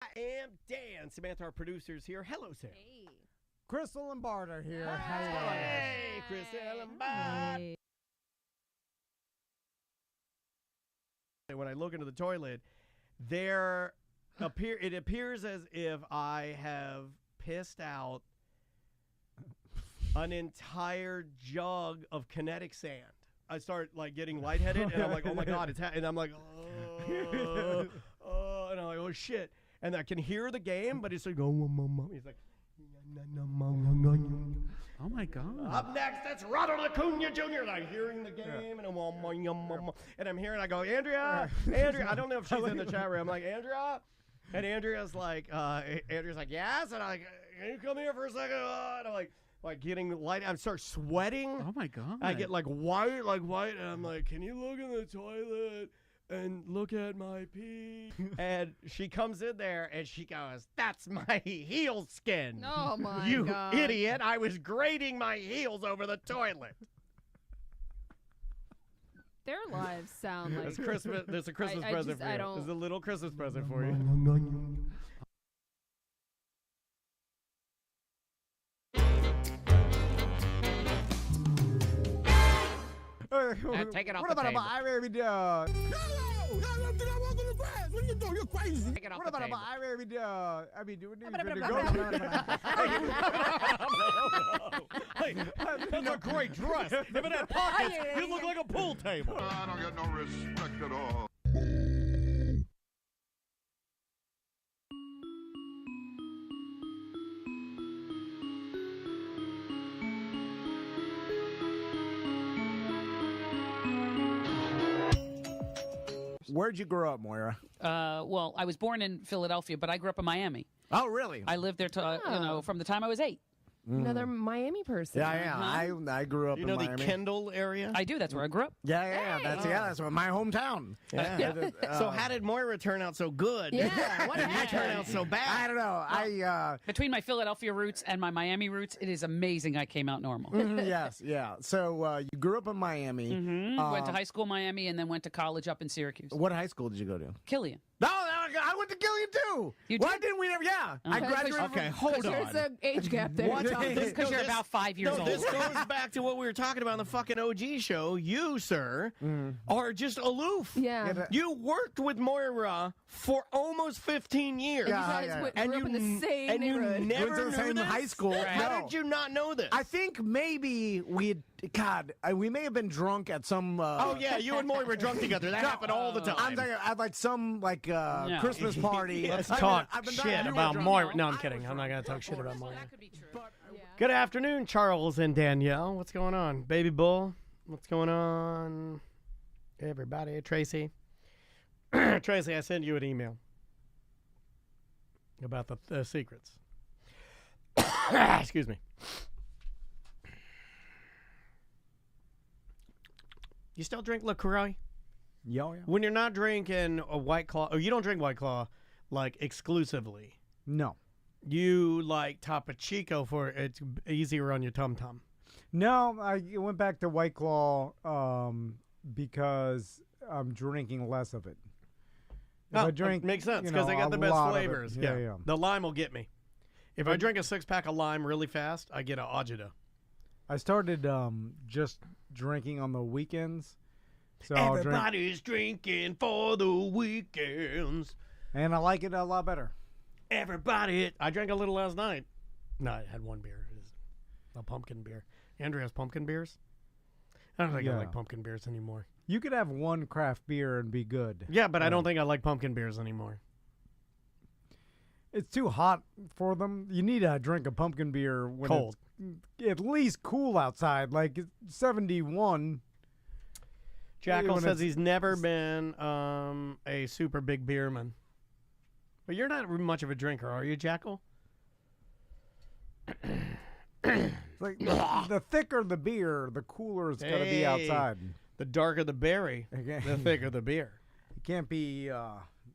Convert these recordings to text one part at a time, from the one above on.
I am Dan. Samantha, our producer's here. Hello, Sam. Hey. Crystal and Bart are here. Hey, Crystal and Bart. Hey. When I look into the toilet, it appears as if I have pissed out an entire jug of kinetic sand. I start getting lightheaded, and I'm like, oh my god, and I'm like, oh, and I'm like, oh shit, and I can hear the game, but it's like, oh, he's like, oh my god. Up next, it's Ronald Acuna Jr. And I'm hearing the game, and I'm hearing, I go, Andrea, I don't know if she's in the chat room. I'm like, Andrea, and Andrea's like, yes, and I'm like, can you come here for a second? And I'm like getting light. I start sweating. Oh my god. I get white, and I'm like, can you look in the toilet and look at my pee? And she comes in there and she goes, that's my heel skin. Oh my you God. idiot. I was grating my heels over the toilet. Their lives sound like It's Christmas. There's a Christmas present for you. There's a little Christmas present for you. Take it off What the about table. my baby dog? What are you doing? You're crazy. Take it off What the about table. my baby dog? I mean, do we need to go? That's a great dress. If it had pockets, you look like a pool table. I don't get no respect at all. Where'd you grow up, Moira? Well, I was born in Philadelphia, but I grew up in Miami. Oh, really? I lived there till, Oh. from the time I was 8. another Miami person. Yeah. I grew up You in know the Miami. Kendall area? I do. That's where I grew up. Yeah. That's my hometown. Yeah. So how did Moira turn out so good? Yeah, what And you happened? turn out so I bad? don't know. Between my Philadelphia roots and my Miami roots, it is amazing I came out normal. Yes, yeah. So you grew up in Miami. Went to high school in Miami and then went to college up in Syracuse. What high school did you go to? Killian. No, I went to Gillian too. You Why did? didn't we ever? Yeah, I Okay. graduated. Okay, hold There's on. an age gap there. What? Because you're about 5 years No, old. this goes back to what we were talking about on the fucking OG show. You, sir, are just aloof. Yeah. You worked with Moira for almost 15 years. You Yeah. guys grew And up in the same and you neighborhood. never Went to the knew same this? high school. How No. did you not know this? I think maybe we may have been drunk at some. Oh yeah, you and Moira were drunk together. That happened all the time. I'm talking at some Christmas party. Let's I mean, talk I've been shit drunk- about you were Moira. drunk. No, I'm I kidding. was I'm not drunk. gonna talk shit about Moira. That could be true. Good afternoon, Charles and Danielle. What's going on, baby bull? What's going on, everybody? Tracy. Tracy, I sent you an email about the secrets. Excuse me. You still drink LaCroix? Yeah. When you're not drinking a White Claw, or you don't drink White Claw, exclusively, No. you like Topo Chico for it's easier on your tum-tum. No, I went back to White Claw because I'm drinking less of it. If I drink, makes sense you because know, they got a the best lot of it. flavors. Yeah. The lime will get me. If I drink a 6-pack of lime really fast, I get an agita. I started just drinking on the weekends. So I'll drink, Everybody's drinking for the weekends. and I like it a lot better. Everybody. I drank a little last night. No, I had one beer. It was a pumpkin beer. Andrew has pumpkin beers. I don't think I Yeah. like pumpkin beers anymore. You could have one craft beer and be good. Yeah, but I don't think I like pumpkin beers anymore. It's too hot for them. You need to drink a pumpkin beer when Cold. it's at least cool outside, like it's 71. Jackal when says it's- he's never been a super big beerman. But you're not much of a drinker, are you, Jackal? Like the thicker the beer, the cooler it's gonna be outside. The darker the berry, Okay. the thicker the beer. It can't be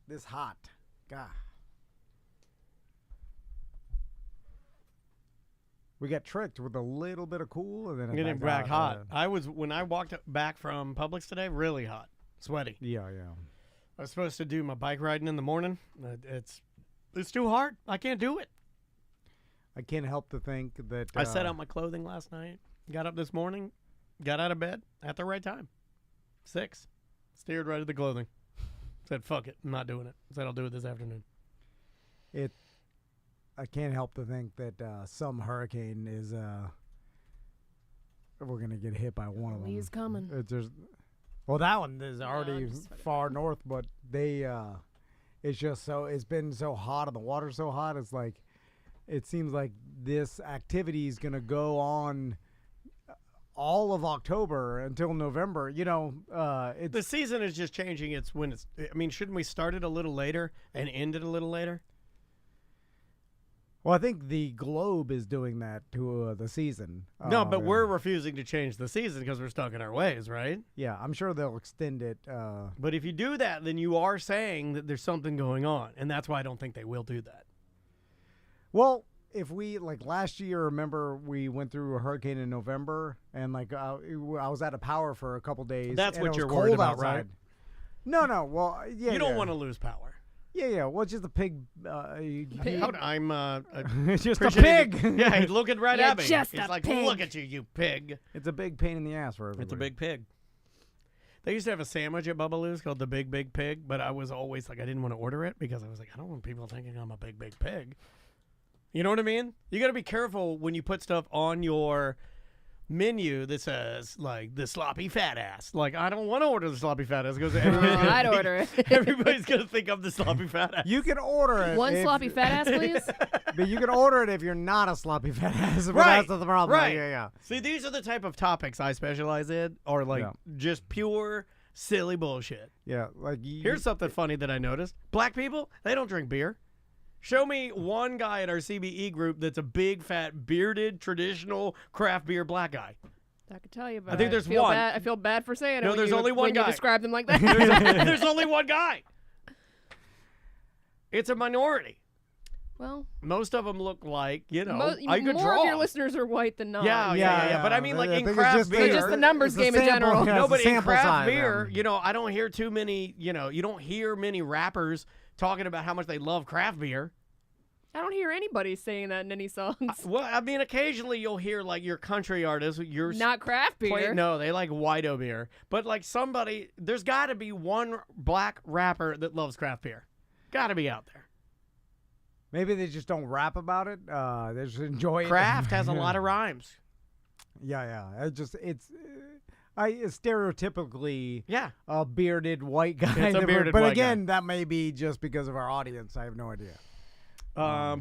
this hot. God. We got tricked with a little bit of cool, and then it Getting back back hot. I was when I walked back from Publix today, really hot, sweaty. Yeah. I was supposed to do my bike riding in the morning. It's too hard. I can't do it. I can't help to think that I set out my clothing last night. Got up this morning. Got out of bed at the right time. 6. Steered right at the clothing. Said, fuck it. I'm not doing it. Said, I'll do it this afternoon. I can't help to think that some hurricane is we're gonna get hit by one of them. He's coming. Well, that one is already I'm just fucking far north, but they it's just it's been so hot and the water's so hot. It's like it seems like this activity is gonna go on all of October until November. You know, The season is just changing. Shouldn't we start it a little later and end it a little later? well, I think the globe is doing that to the season. No, but yeah. we're refusing to change the season because we're stuck in our ways, right? Yeah, I'm sure they'll extend it. But if you do that, then you are saying that there's something going on, and that's why I don't think they will do that. Well, if we like last year, remember we went through a hurricane in November, and like I was out of power for a couple days. That's and what it you're was worried cold about, outside. right? No. Well, yeah. You don't yeah. want to lose power. Yeah. Well, it's just a pig. I'm It's just a appreciating pig. it. Yeah, he's looking right You're at me. just He's a like, pig. look at you, you pig. It's a big pain in the ass for everybody. It's a big pig. They used to have a sandwich at Bubbaloo's called the Big Big Pig, but I was always like, I didn't want to order it because I was like, I don't want people thinking I'm a big big pig. You know what I mean? You got to be careful when you put stuff on your menu that says like the sloppy fat ass. Like, I don't want to order the sloppy fat ass because I'd order it. everybody's gonna think I'm the sloppy fat ass. You can order it. One if- sloppy fat ass, please. But you can order it if you're not a sloppy fat ass. But Right, that's not the problem. right. Yeah. See, these are the type of topics I specialize in, or like Yeah. just pure silly bullshit. Yeah. Like Here's something funny that I noticed. Black people, they don't drink beer. Show me one guy in our CBE group that's a big, fat, bearded, traditional craft beer black guy. I could tell you, but I think there's feel one. I feel bad for saying it. No, when there's you- only one when guy. you describe them like that. There's only one guy. It's a minority. Well, Most of them look like, I could more draw. of your listeners are white than not. Yeah. But I mean, like I in think it's craft just beer. So just the numbers it's a game in sample- general. yeah, No, it's a but in sample craft size, beer, yeah. I don't hear too many, you don't hear many rappers talking about how much they love craft beer. I don't hear anybody saying that in any songs. Well, I mean, occasionally you'll hear like your country artists, your Not craft beer. No, they like white beer. But like there's got to be one black rapper that loves craft beer. Got to be out there. Maybe they just don't rap about it. They just enjoy it. Craft has a lot of rhymes. Yeah. It's stereotypically Yeah. a bearded white guy. It's a bearded but white again, that may be just because of our audience. I have no idea.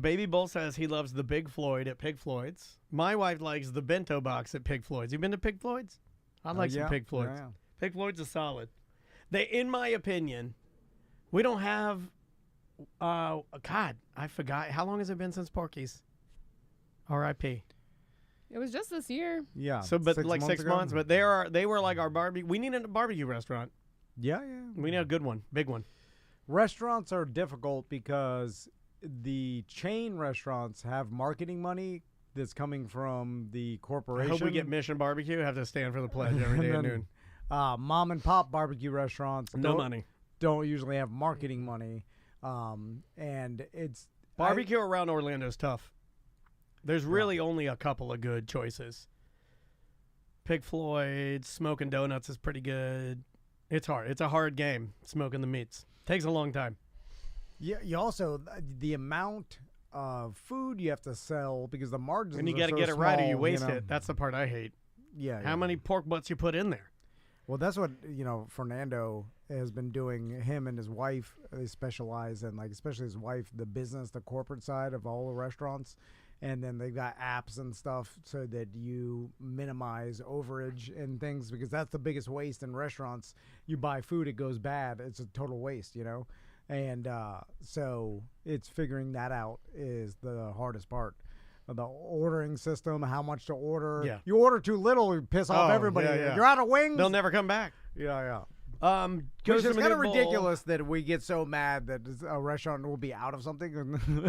Baby Bull says he loves the Big Floyd at Pig Floyd's. My wife likes the bento box at Pig Floyd's. You been to Pig Floyd's? I like some yeah. Pig Floyd's. Yeah. Pig Floyd's is solid. In my opinion, we don't have. God, I forgot. How long has it been since Porky's? R.I.P. It was just this year. Yeah. So, but 6 like months 6 ago? months. But they were like our barbecue. We need a barbecue restaurant. Yeah. We need a good one, big one. Restaurants are difficult because the chain restaurants have marketing money that's coming from the I corporation. hope we get Mission Barbecue. Have to stand for the pledge every day at And noon. then, mom and pop barbecue restaurants No money. don't usually have marketing money, and it's Barbecue around Orlando is tough. There's really only a couple of good choices. Pig Floyd, Smoking Donuts is pretty good. It's hard. It's a hard game, smoking the meats. Takes a long time. Yeah, you also the amount of food you have to sell because the margins. And you got to get it right or you small, waste know. it. That's the part I hate. Yeah. How many pork butts you put in there? Well, that's what Fernando has been doing. Him and his wife, they specialize in, like, especially his wife, the business, the corporate side of all the restaurants. And then they've got apps and stuff so that you minimize overage and things, because that's the biggest waste in restaurants. You buy food, it goes bad. It's a total waste, And so it's figuring that out is the hardest part. The ordering system, how much to order. Yeah. You order too little, you piss off everybody. yeah. You're out of wings. They'll never come back. Yeah. Goes Which to is the kind of bowl. ridiculous that we get so mad that a restaurant will be out of something.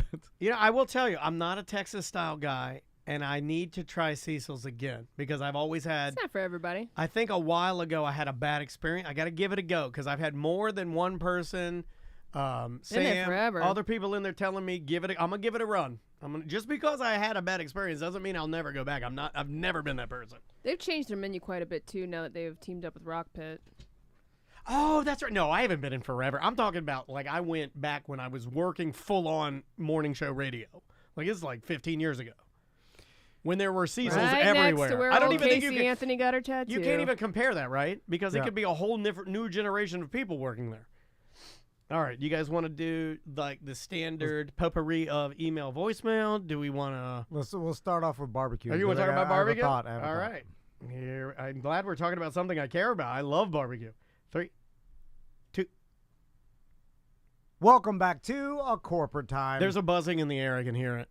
I will tell you, I'm not a Texas-style guy, and I need to try Cecil's again because I've always had. It's not for everybody. I think a while ago I had a bad experience. I got to give it a go because I've had more than one person Sam, forever. other people in there telling me I'm gonna give it a run. Just because I had a bad experience doesn't mean I'll never go back. I've never been that person. They've changed their menu quite a bit too now that they've teamed up with Rock Pit. Oh, that's right. No, I haven't been in forever. I'm talking about like I went back when I was working full on morning show radio. Like it's like 15 years ago. When there were Cecils Right everywhere. next to where I don't old even think Casey Anthony got her tattoo. you can't even compare that, right? Because it Yeah. could be a whole new generation of people working there. All right, you guys want to do like the standard potpourri of email voicemail? Do we want to? We'll start off with barbecue. Are you want to talk about barbecue? I have a All thought. right. Here, I'm glad we're talking about something I care about. I love barbecue. 3, 2. Welcome back to a corporate time. There's a buzzing in the air. I can hear it.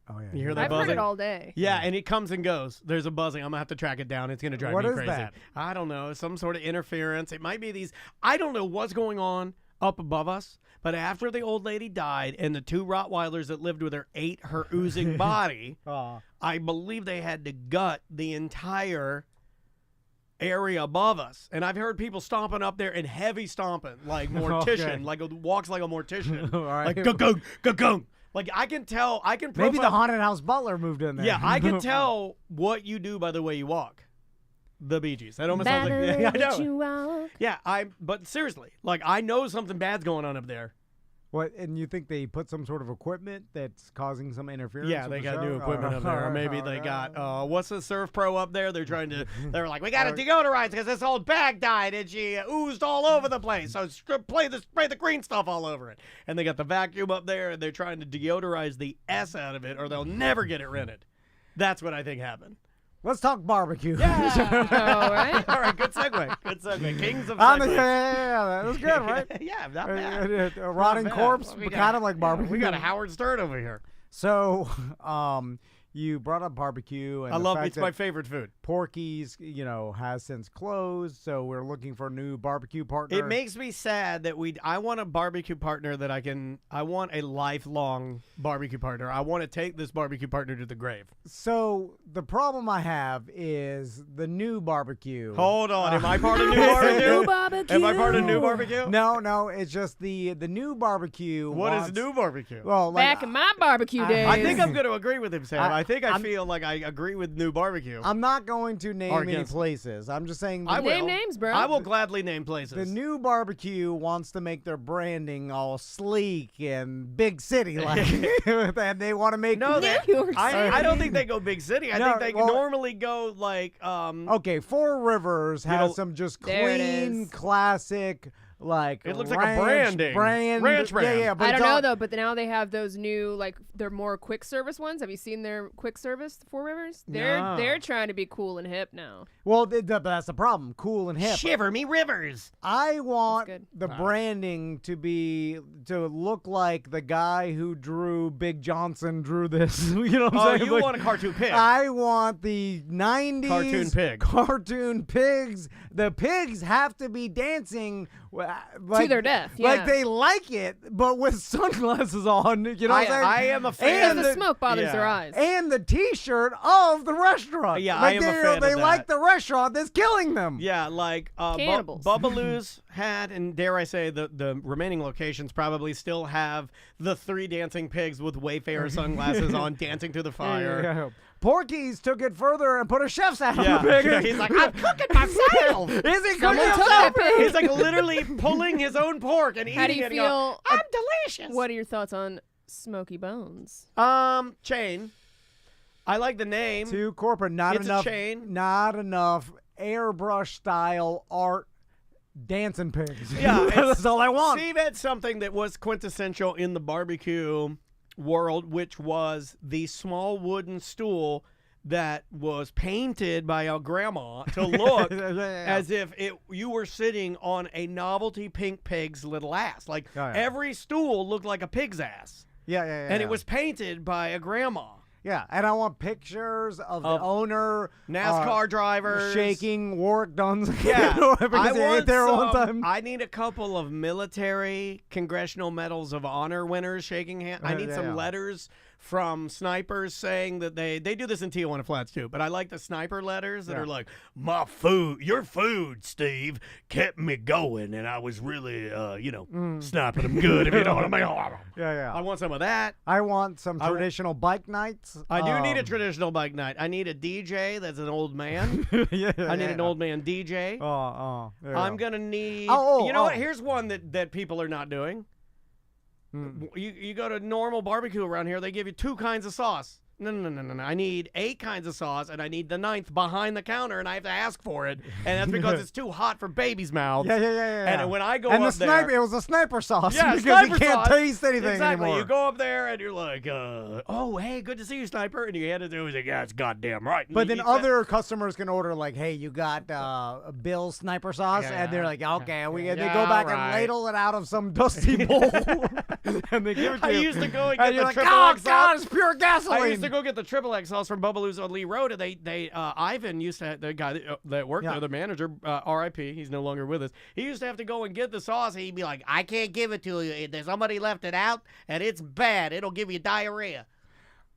Oh yeah. You hear that I've buzzing? heard it all day. Yeah, and it comes and goes. There's a buzzing. I'm going to have to track it down. It's going to drive What me is crazy. that? I don't know. Some sort of interference. It might be these. I don't know what's going on up above us, but after the old lady died and the 2 Rottweilers that lived with her ate her oozing body, I believe they had to gut the entire area above us. And I've heard people stomping up there and heavy stomping, like mortician, like walks like a mortician. All right. Like, go-gung, go-gung. Like, I can tell, I can profile. Maybe the haunted house butler moved in there. Yeah, I can tell what you do by the way you walk. The Bee Gees. That almost sounds like, yeah, I know. Yeah, but seriously, like, I know something bad's going on up there. What? And you think they put some sort of equipment that's causing some interference? Yeah, with they the got show? new equipment up there. Or maybe they got, what's the Surf Pro up there? They're trying to, they're like, we got to deodorize because this old bag died and she oozed all over the place. So spray the green stuff all over it. And they got the vacuum up there and they're trying to deodorize the S out of it or they'll never get it rented. That's what I think happened. Let's talk barbecue. Yeah. All right. All right, good segue. Good segue. Kings of Yeah, segues. that was good, right? Yeah, not bad. A rotting Not bad. corpse, We but got- kind of like barbecue. We got a Howard Stern over here. So, you brought up barbecue, and I the love fact it's that my favorite food. Porky's, has since closed, so we're looking for a new barbecue partner. It makes me sad that I want a barbecue partner that I want a lifelong barbecue partner. I want to take this barbecue partner to the grave. So the problem I have is the new barbecue. Hold on. Am I part of new barbecue? New barbecue. Am I part of new barbecue? No, it's just the new barbecue. What is wants- new barbecue? Well, like, Back in my barbecue days. I think I'm going to agree with him, Sam. I think I I'm- feel like I agree with new barbecue. I'm not going to name Or any against- places. I'm just saying I the, will. Name names, bro. I will gladly name places. the new barbecue wants to make their branding all sleek and big city like, and they want to make No, New that, York I don't think they go big city. I No, think they well- normally go like Okay, Four Rivers has know- some just There it clean, is. classic, like It looks like a ranch branding. brand. Ranch brand. Yeah, but I it's don't know all- though, but now they have those new, like, they're more quick service ones. Have you seen their quick service Four Rivers? No. They're trying to be cool and hip now. Well, that's the problem. Cool and hip. Shiver Me Rivers. I want good. the branding to look like the guy who drew Big Johnson drew this. You know what I'm Oh, saying? you Like, want a cartoon pig? I want the 90s Cartoon pig. Cartoon pigs. The pigs have to be dancing like, To their death, Like yeah. they like it, but with sunglasses on. You know what I'm saying? I am a fan. And Because the smoke bothers yeah. their eyes. and the T-shirt of the restaurant. Yeah, like I am a they, fan of They like that. the restaurant that's killing them. Yeah, like Cannibals. Bubbaloo's had, and dare I say, the remaining locations probably still have the 3 dancing pigs with Wayfarer sunglasses on, dancing to the fire. Yeah. Porky's took it further and put a chef's hat Yeah, on the pig. yeah, he's like, I'm cooking myself. Is he cooking Someone took himself? that pig. He's like literally pulling his own pork and eating How do you it. and going, feel? I'm delicious. What are your thoughts on Smoky Bones? Chain. I like the name. Too corporate. Not It's a enough. chain. Not enough airbrush style art dancing pigs. Yeah, that's all I want. Steve had something that was quintessential in the barbecue world, which was the small wooden stool that was painted by a grandma to look as if you were sitting on a novelty pink pig's little ass. Like Oh, yeah. every stool looked like a pig's ass, yeah. and it was painted by a grandma. Yeah, and I want pictures of the owner, NASCAR drivers shaking Warwick Dunn's. Yeah, because they ate there one time. I need a couple of military Congressional Medals of Honor winners shaking hands. I need some letters from snipers saying that they do this in Tijuana Flats too, but I like the sniper letters that are like, your food, Steve, kept me going, and I was really, sniping them good, if you know what I mean. Yeah. I want some of that. I want some traditional bike nights. I do need a traditional bike night. I need a DJ that's an old man. I need an old man DJ. I'm going to need, you know what? Here's one that people are not doing. You go to normal barbecue around here, they give you 2 kinds of sauce. No. I need 8 kinds of sauce, and I need the 9th behind the counter, and I have to ask for it. And that's because it's too hot for babies' mouths. Yeah. And when I go and up there, it was a sniper sauce. Yeah, because sniper you can't sauce. taste anything exactly. anymore. You go up there, and you're like, oh, hey, good to see you, sniper. And you hand it to him, he's like, yeah, it's goddamn right. And But he then eats that. other customers can order like, hey, you got Bill's sniper sauce, and they're like, okay, they go back and ladle it out of some dusty bowl, and they give it to you. I used to go and and get you're the like, triple oh X God, sauce. it's pure gasoline. I used to go get the triple X sauce from Bubbaloo's on Lee Road, and Ivan used to, the guy that worked there, the manager, R.I.P., he's no longer with us. He used to have to go and get the sauce, and he'd be like, I can't give it to you. There's somebody left it out, and it's bad. It'll give you diarrhea.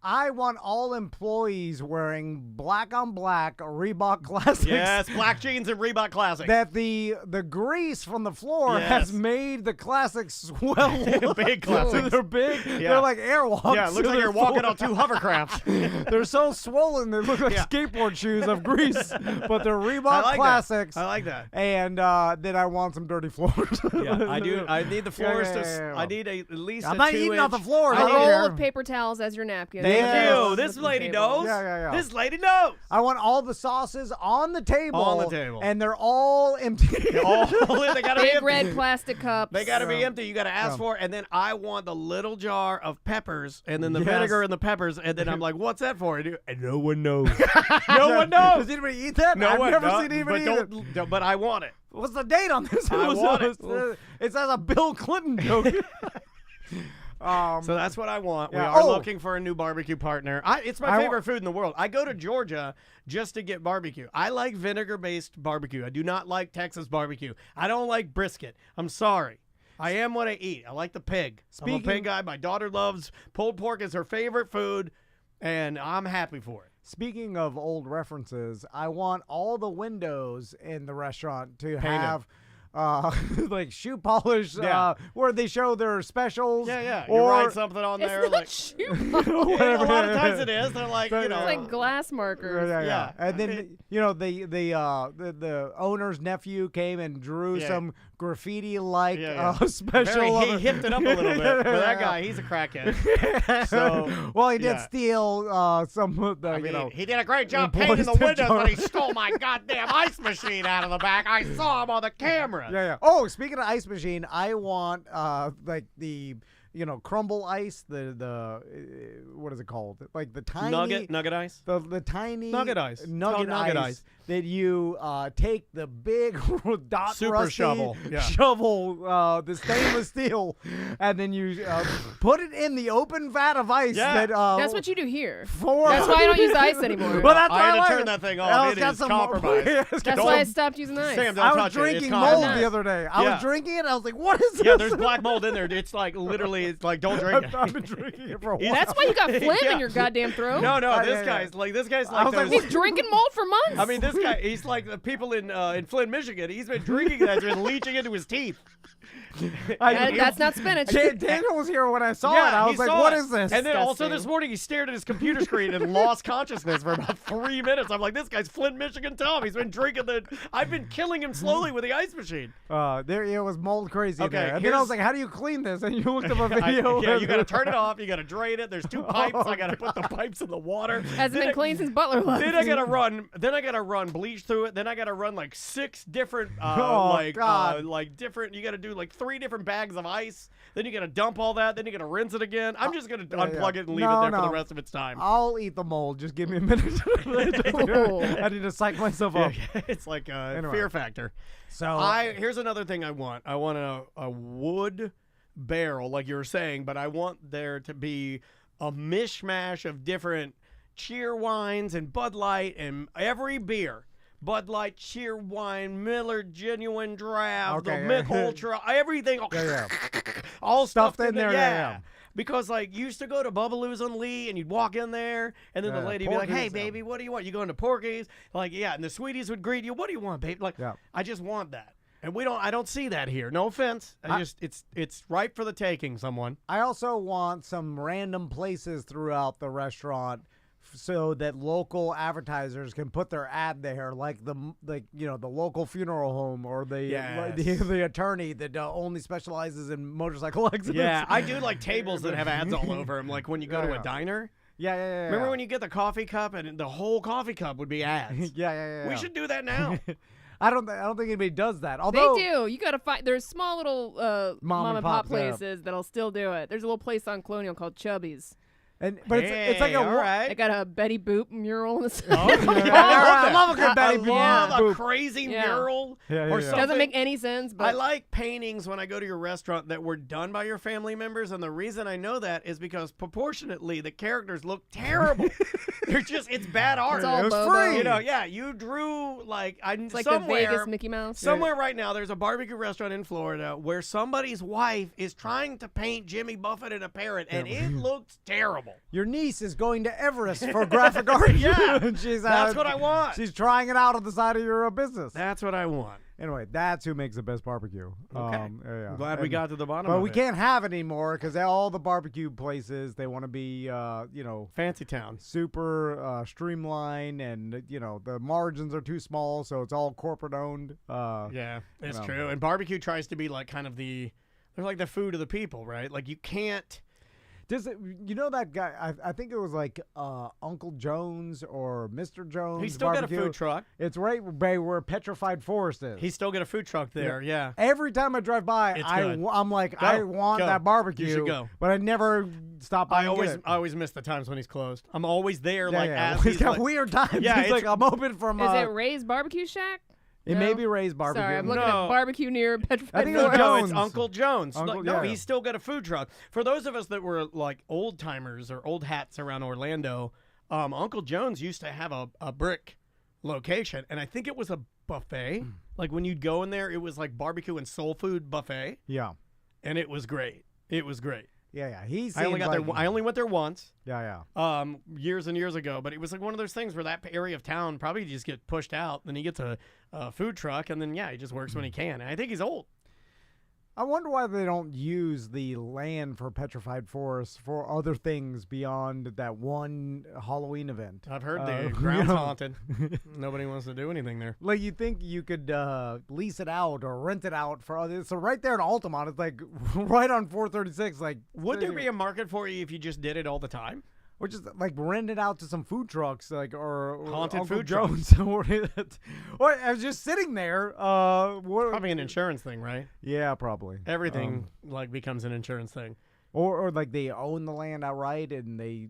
I want all employees wearing black on black Reebok Classics. Yes, black jeans and Reebok Classics. That the grease from the floor has made the Classics swell. Big Classics. They're big. They're like airwalks. Yeah, it looks like you're walking on 2 hovercrafts. They're so swollen they look like skateboard shoes of grease, but they're Reebok Classics. I like that. And then I want some dirty floors. Yeah, I do. I need the floors Yeah. I need at least I'm a not 2 eating off the floors. A I don't roll care. of paper towels as your napkin. Thank Yeah. you. This lady knows. Yeah. This lady knows. I want all the sauces on the table. On the table. And they're all empty. They gotta be Big empty. red plastic cups. They gotta be empty. You gotta ask for it. And then I want the little jar of peppers, and then the vinegar and the peppers, and then I'm like, "What's that for?" And no one knows. No one knows. Does anybody eat that? No I've one. never no, seen anybody eat it. But I want it. What's the date on this? I want it. It says a Bill Clinton joke. So that's what I want. Yeah. We are looking for a new barbecue partner. It's my favorite food in the world. I go to Georgia just to get barbecue. I like vinegar-based barbecue. I do not like Texas barbecue. I don't like brisket. I'm sorry. I am what I eat. I like the pig. I'm a pig guy. My daughter loves pulled pork. Is her favorite food, and I'm happy for it. Speaking of old references, I want all the windows in the restaurant to have like shoe polish where they show their specials. Yeah. You Or write something on It's there. not Like, shoe yeah, a lot of times it is. They're like, But, you know. It's like glass markers. Yeah. And then the owner's nephew came and drew some graffiti like special. He hipped it up a little bit. But that guy, he's a crackhead. So, well, he did steal some of the, he did a great job employees painting the tip windows, jar. but he stole my goddamn ice machine out of the back. I saw him on the camera. Yeah. Oh, speaking of ice machine, I want like the crumble ice, the what is it called? Like the tiny Nugget ice? the tiny Nugget ice. It's nugget called nugget ice that you take the big dot Super rusty shovel. Yeah. the stainless steel, and then you put it in the open vat of ice. Yeah. That's what you do here. For That's why I don't use the ice anymore. Well, that's I why had to like turn it. that thing And off. it's It got is some compromised. That's why I stopped using the ice. Sam, don't I was touch it. drinking It's mold compromised. the other day. I was drinking it. I was like, "What is this?" Yeah, there's black mold in there. It's like literally, it's like don't drink it. I've been drinking it for a while. That's why you got phlegm Yeah. in your goddamn throat. No, Yeah. this guy's like was like, those- He's drinking mold for months. I mean, this guy, he's like the people in Flint, Michigan. He's been drinking that, it's been leaching into his teeth. That's not spinach. Daniel was here when I saw it. I was he like, saw "What it. is this?" And then also Disgusting. this morning, he stared at his computer screen and lost consciousness for about 3 minutes. I'm like, this guy's Flint, Michigan Tom. He's been drinking I've been killing him slowly with the ice machine. There it was mold crazy Okay, there. And then I was here's- like, "How do you clean this?" And you looked up a video. Yeah, you got to turn it off. You got to drain it. There's 2 pipes. I got to put the pipes in the water. Hasn't Then been I- clean since Butler left. Then I gotta run bleach through it. Then I gotta run like 6 different, God. like different. You gotta do like 3 different bags of ice. Then you gotta dump all that. Then you gotta rinse it again. I'm just gonna unplug it and leave it there for the rest of its time. I'll eat the mold. Just give me a minute. I need to psych myself up. It's like a Anyway. fear factor. So Here's another thing I want. I want a wood barrel, like you were saying, but I want there to be a mishmash of different cheer wines and Bud Light and every beer. Bud Light, cheer wine, Miller Genuine Draft, the Mick Ultra, everything. All Stuffed stuffed in there. Yeah. Because, like, you used to go to Bubbaloo's on Lee, and you'd walk in there, and then the lady would be like, hey, baby, what do you want? You go into Porky's. Like, yeah, and the sweeties would greet you. What do you want, babe? Like, I just want that. And I don't see that here. No offense. It's ripe for the taking, someone. I also want some random places throughout the restaurant so that local advertisers can put their ad there, like the local funeral home or the attorney that only specializes in motorcycle accidents. Yeah, I do like tables that have ads all over them, like when you go to a diner. Yeah. Remember when you get the coffee cup and the whole coffee cup would be ads? Yeah. We should do that now. I don't think anybody does that. Although they do. You gotta find. There's small little mom and pop places that'll still do it. There's a little place on Colonial called Chubby's. But it's like right. They got a Betty Boop mural on the side. I love a good Betty Boop. I love a crazy mural or something. Doesn't make any sense. But I like paintings when I go to your restaurant that were done by your family members, and the reason I know that is because proportionately the characters look terrible. It's bad art. It's all it was Bobo. free. You drew like it's like the Vegas Mickey Mouse. Somewhere right now, there's a barbecue restaurant in Florida where somebody's wife is trying to paint Jimmy Buffett and a parrot, and it looks terrible. Your niece is going to Everest for graphic art. That's what I want. She's trying it out on the side of your business. That's what I want. Anyway, that's who makes the best barbecue. Okay. I'm glad we got to the bottom of it. But we can't have it anymore because all the barbecue places, they want to be, fancy town. Super streamlined, and, the margins are too small, so it's all corporate owned. Yeah, it's true. And barbecue tries to be like kind of they're like the food of the people, right? Like you can't. That guy? I think it was like Uncle Jones or Mr. Jones. He's still barbecue. got a food truck. It's right by where Petrified Forest is. He's still got a food truck there. Yeah. Every time I drive by, I'm like, I want that barbecue. You should go. But I never stop by. I always miss the times when he's closed. I'm always there. He's got weird times. Yeah, he's like, I'm open from. Is it Ray's Barbecue Shack? It may be Ray's Barbecue. Sorry, I'm looking at barbecue near Petrified I think Forest. Jones. It's Uncle Jones. Yeah. He's still got a food truck. For those of us that were like old timers or old hats around Orlando, Uncle Jones used to have a brick location, and I think it was a buffet. Like when you'd go in there, it was like barbecue and soul food buffet. Yeah, and it was great. It was great. Yeah. I only went there once. Yeah. Years and years ago, but it was like one of those things where that area of town probably just get pushed out. Then he gets a food truck, and then he just works when he can. And I think he's old. I wonder why they don't use the land for Petrified Forest for other things beyond that one Halloween event. I've heard the ground's haunted. Nobody wants to do anything there. Like, you think you could lease it out or rent it out for others. So right there in Altamont, it's like right on 436. Like, would there be a market for you if you just did it all the time? Or just like rent it out to some food trucks, like or haunted Uncle food Jones. Or I was just sitting there. Probably an insurance thing, right? Yeah, probably. Everything becomes an insurance thing. Or like they own the land outright and I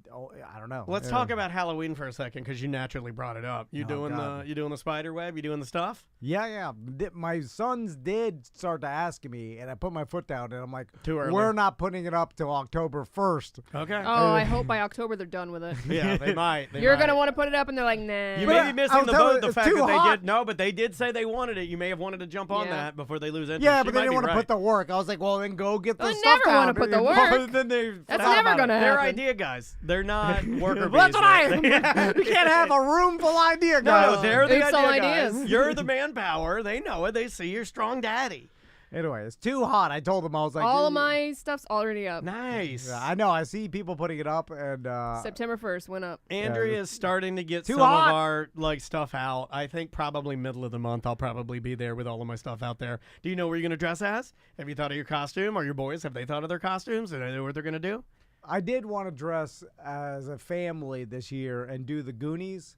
don't know. Let's talk about Halloween for a second because you naturally brought it up. You doing the spider web? You doing the stuff? Yeah. My sons did start to ask me, and I put my foot down, and I'm like, too early. We're not putting it up till October 1st. Okay. Oh, I hope by October they're done with it. Yeah, they might. You're gonna want to put it up, and they're like, nah. You may be missing the boat. The fact that hot. they did but they did say they wanted it. You may have wanted to jump on that before they lose interest. Yeah, but they didn't want to put the work. I was like, well, then go get the stuff never down. want to put the work. Then That's never gonna happen. They're idea guys. They're not worker bees. That's what I am. You can't have a room full of idea guys. No, they're the Oops, idea ideas. guys. You're the manpower. They know it. They see you're strong daddy. Anyway, it's too hot. I told them I was like, all of my stuff's already up. Nice. Yeah, I know. I see people putting it up, and September 1st went up. Andrea is starting to get some hot. of our stuff out. I think probably middle of the month I'll probably be there with all of my stuff out there. Do you know where you're gonna dress as? Have you thought of your costume? Or your boys, have they thought of their costumes? Do they know what they're gonna do? I did want to dress as a family this year and do the Goonies.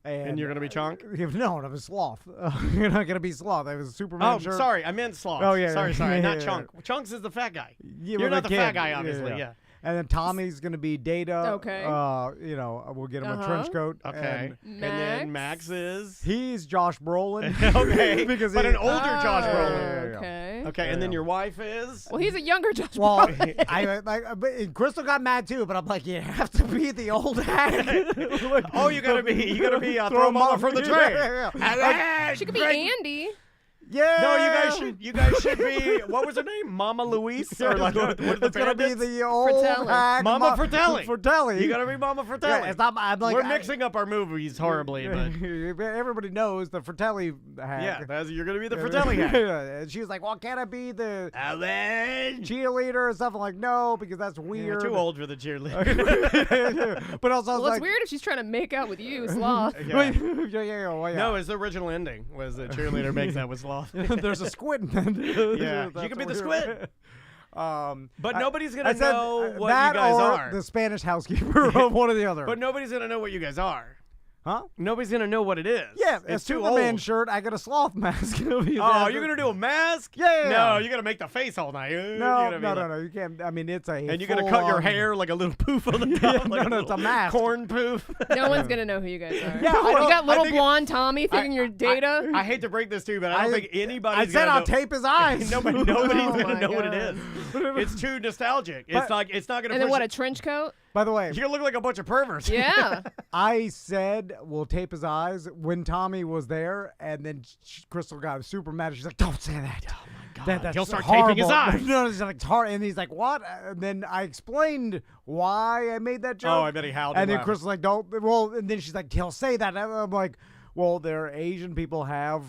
And you're going to be Chunk? No, I'm a sloth. You're not going to be sloth. I was a Superman shirt. Sorry. I meant sloth. Oh, yeah. Sorry. Yeah, not yeah. Chunk. Chunks is the fat guy. Yeah, you're with not a the kid. fat guy, obviously. Yeah. And then Tommy's gonna be Data. Okay. You know, we'll get him a trench coat. Okay. And And then Max is. he's Josh Brolin. Okay. because but he, an older Josh Brolin. yeah. Okay. Okay. And then your wife is. Well, he's a younger Josh Well, Brolin. I like, but Crystal got mad too, but I'm like, you have to be the old hag. Like, Oh, you gotta be throw mama from the train. Yeah. She could be Andy. Yeah. No, you guys should be. What was her name? Mama Luise? Or like, what are the It's gonna be bandits? the old Fratelli. hag, Mama Fratelli. Fratelli. You gotta be Mama Fratelli. Yeah, it's not. I'm like, We're mixing up our movies horribly, but everybody knows the Fratelli hag. yeah, you're gonna be the Fratelli hag. And she was like, "Well, can't I be the Alan. cheerleader or something?" Like, no, because that's You're weird. too old for the cheerleader. But also, I was Well, like, it's weird if she's trying to make out with you, sloth. Yeah. well, yeah. No, his original ending was the cheerleader makes out with sloth. There's a squid. Yeah, you could be the squid. But nobody's gonna I said, know what that you guys or are. the Spanish housekeeper of one or the other. But nobody's gonna know what you guys are. huh? Nobody's gonna know what it is. Yeah, it's a too Superman old. shirt. I got a sloth mask. Oh, you're gonna do a mask? Yeah. No, you're gonna make the face all night. No, no. You can't. I mean, it's a. And you're gonna cut your hair like a little poof on the top. like no, it's a mask. Corn poof. No one's gonna know who you guys are. Yeah, you got little I think blonde Tommy thinking you're Data. I hate to break this to you, but I don't think anybody's I said gonna I'll know. tape his eyes. Nobody's Oh gonna my know what it God. is. It's too nostalgic. But- It's not gonna. and then push what? it. A trench coat? By the way, You're gonna look like a bunch of perverts. Yeah. I said we'll tape his eyes when Tommy was there, and then Crystal got super mad. She's like, "Don't say that." Oh my God, that's He'll start horrible. taping his eyes. No, he's like, "It's hard," and he's like, "What?" And then I explained why I made that joke. Oh, I bet he howled. And then laughing. Crystal's like, "Don't." Well, and then she's like, "He'll say that." And I'm like, "Well, there Asian people have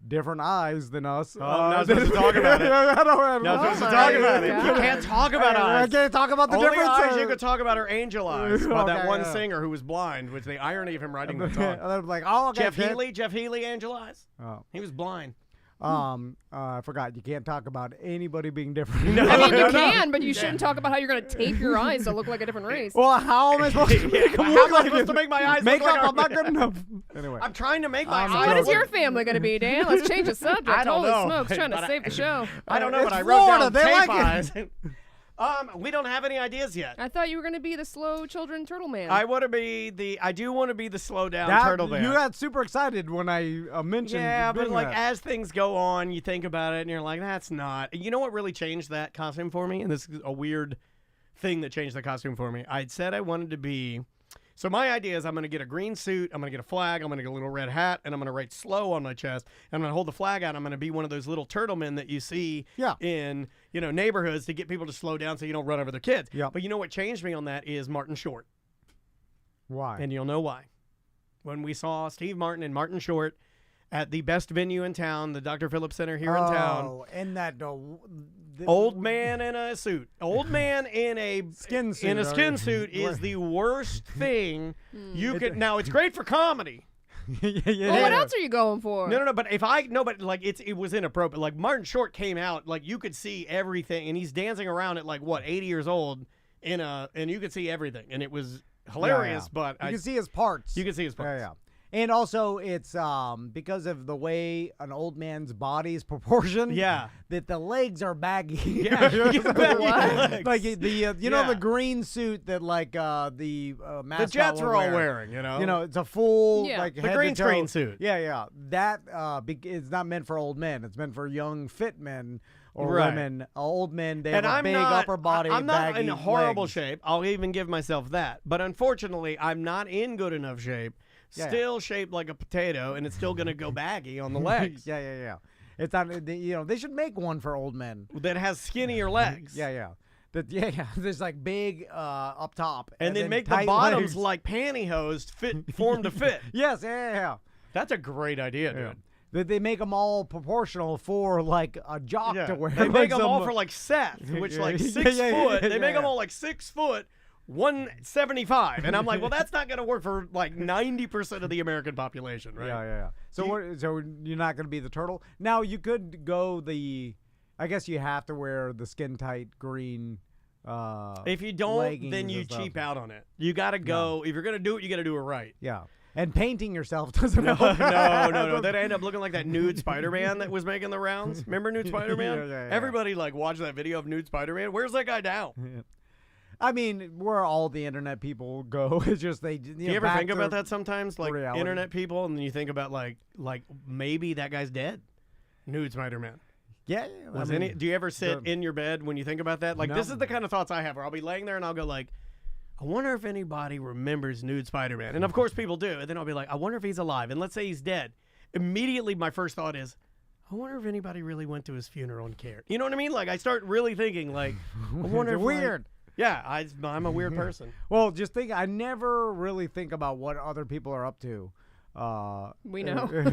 different eyes than us." Oh, I'm not supposed to talk about it. I don't Not supposed to my talk about it. God. You can't talk about I eyes. can't talk about the Only difference. eyes you could talk about are angel eyes by that Okay, one yeah. singer who was blind, which the irony of him writing the And song. I'm like, "Oh, okay." Jeff Healey, angel eyes. Oh. He was blind. I forgot. You can't talk about anybody being different. No. I mean, you can, but you shouldn't talk about how you're gonna tape your eyes to look like a different race. Well, how am I supposed to make them How look am I like supposed to make my eyes look makeup? like I'm not good enough. Anyway, I'm trying to make my So eyes. What is look- your family gonna be, Dan? Let's change the subject. I don't Holy know, smokes, trying to but save the show. I don't know, It's but I wrote Florida, down they tape like it. eyes. We don't have any ideas yet. I thought you were gonna be the slow children turtle man. I do want to be the slow down That- turtle man. you got super excited when I mentioned. Yeah, but doing like that. as things go on, you think about it and you're like, that's not. You know what really changed that costume for me? And this is a weird thing that changed the costume for me. I'd said I wanted to be. So my idea is I'm going to get a green suit, I'm going to get a flag, I'm going to get a little red hat, and I'm going to write slow on my chest. And I'm going to hold the flag out. I'm going to be one of those little turtle men that you see in, neighborhoods to get people to slow down so you don't run over their kids. Yeah. But you know what changed me on that is Martin Short. Why? And you'll know why. When we saw Steve Martin and Martin Short at the best venue in town, the Dr. Phillips Center here in town. Oh, and that Old man in a suit. Old man in a Skin suit, In a skin right? suit is Right. the worst thing you could. Now it's great for comedy. yeah, well, what else are you going for? No. But it was inappropriate. Like Martin Short came out, like you could see everything, and he's dancing around at like 80 years old and you could see everything, and it was hilarious. Yeah. But You can see his parts. you can see his parts. Yeah. And also, it's because of the way an old man's body is proportioned. Yeah. That the legs are baggy. Yeah, you have baggy legs. Like the you know Yeah. the green suit that like the The mascot Jets will are all wear. wearing, You know, it's a full Yeah. like The head to green toe. screen suit. Yeah. That is not meant for old men. It's meant for young, fit men or Right. women. Old men, they And have a I'm big not, upper body. I'm not baggy in horrible legs. shape. I'll even give myself that. But unfortunately, I'm not in good enough shape. Yeah. Still shaped like a potato, and it's still going to go baggy on the legs. Yeah. It's not. They should make one for old men. That has skinnier legs. Yeah. Yeah. There's like big up top, And then make the tight bottoms legs. like pantyhose form to fit. Yes, yeah. That's a great idea, dude. That they make them all proportional for like a jock to wear. They like make them all some- for like Seth, which Yeah, like yeah, 6 yeah, foot. yeah, They make them yeah. all like 6 foot, 175. And I'm like, well, that's not going to work for like 90% of the American population, right? Yeah. So so you're not gonna be the turtle. Now you could go I guess you have to wear the skin tight green. If you don't, leggings then you and stuff. cheap out on it. You got to go. If you're going to do it, you got to do it right. Yeah. And painting yourself doesn't help. No. That end up looking like that nude Spider-Man that was making the rounds. Remember nude Spider-Man? Yeah. Everybody like watched that video of nude Spider-Man. Where's that guy now? I mean, where all the internet people go is just they. Do you ever think about that sometimes, like reality. internet people, and then you think about like maybe that guy's dead, nude Spider-Man. Yeah. Do you ever sit in your bed when you think about that? Like, No. this is the kind of thoughts I have, where I'll be laying there and I'll go like, I wonder if anybody remembers nude Spider-Man. And of course people do. And then I'll be like, I wonder if he's alive. And let's say he's dead. Immediately my first thought is, I wonder if anybody really went to his funeral and cared. You know what I mean? Like, I start really thinking like, I wonder if weird. Yeah, I'm a weird person. Well, just think. I never really think about what other people are up to. We know. is